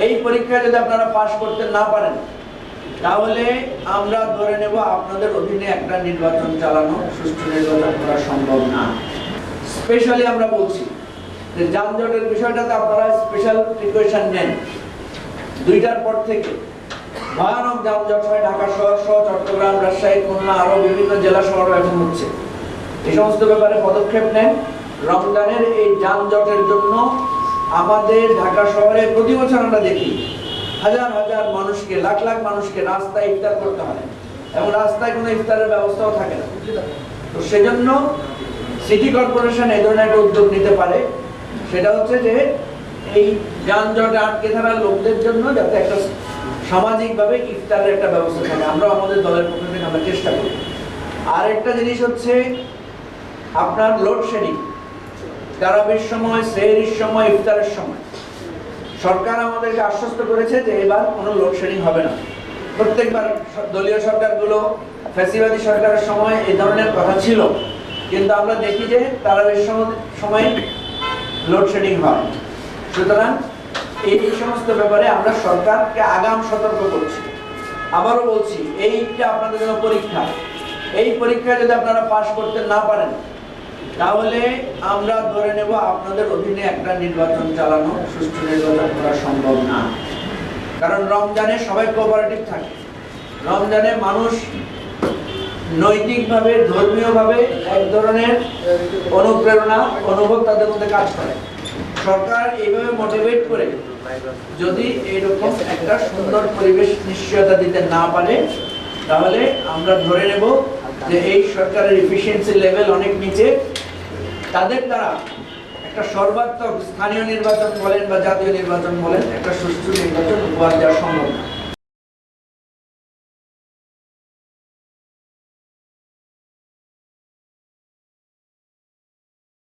এই পরীক্ষায় যদি আপনারা পাশ করতে না পারেন তাহলে আমরা ধরে নেব আপনাদের অধীনে একটা নির্বাচন চালানো, সুষ্ঠু নির্বাচন করা সম্ভব না। স্পেশালি আমরা বলছি যে যানজটের বিষয়টাতে আপনারা স্পেশাল প্রিকশন নেন। 2টার পর থেকে ভয়ানক যানজট হয় ঢাকা শহর সহ চট্টগ্রাম, রাজশাহী, খুলনা আরো বিভিন্ন জেলা শহর এখন হচ্ছে। এই সমস্ত ব্যাপারে পদক্ষেপ নেন। রমজানের এই যানজটের জন্য আমাদের ঢাকা শহরে প্রতি বছর আমরা দেখি হাজার হাজার মানুষকে, লাখ লাখ মানুষকে রাস্তায় ইফতার করতে হয় এবং রাস্তায় কোনো ইফতারের ব্যবস্থাও থাকে না। তো সেজন্য সিটি কর্পোরেশন এই ধরনের একটা উদ্যোগ নিতে পারে, সেটা হচ্ছে যে এই যানজটে আটকে থাকা লোকদের জন্য যাতে একটা সামাজিকভাবে ইফতারের একটা ব্যবস্থা থাকে। আমরা আমাদের দলের পক্ষ থেকে আমরা চেষ্টা করি। আর একটা জিনিস হচ্ছে আপনার লোডশেডিং, তারাবির সময়, সেহরির সময়, ইফতারের সময় সরকার আমাদেরকে আশ্বস্ত করেছে যে এবার কোনো লোডশেডিং হবে না। প্রত্যেকবার দলীয় সরকারগুলো, ফ্যাসিবাদী সরকারের সময় এই ধরনের কথা ছিল, কিন্তু আমরা দেখি যে তারাবির সময় লোডশেডিং হয়। সুতরাং এই সমস্ত ব্যাপারে আমরা সরকারকে আগাম সতর্ক করছি। আবারও বলছি, এইটা আপনাদের জন্য পরীক্ষা। এই পরীক্ষায় যদি আপনারা পাশ করতে না পারেন তাহলে আমরা ধরে নেব আপনাদের অধীনে একটা নির্বাচন চালানো, সুষ্ঠু নির্বাচন করা সম্ভব না। কারণ রমজানে সবাই কোঅপারেটিভ থাকে। রমজানে মানুষ নৈতিকভাবে, ধর্মীয়ভাবে এক ধরনের অনুপ্রেরণা, অনুভব তাদের মধ্যে কাজ করে। সরকার এইভাবে মোটিভেট করে যদি এইরকম একটা সুন্দর পরিবেশ নিশ্চয়তা দিতে না পারে তাহলে আমরা ধরে নেব যে এই সরকারের এফিসিয়েন্সি লেভেল অনেক নিচে। তাদের দ্বারা একটা সর্বাত্মক স্থানীয় নির্বাচন বলেন বা জাতীয় নির্বাচন বলেন, একটা সুষ্ঠু নির্বাচন উপহার দেওয়া সম্ভব না।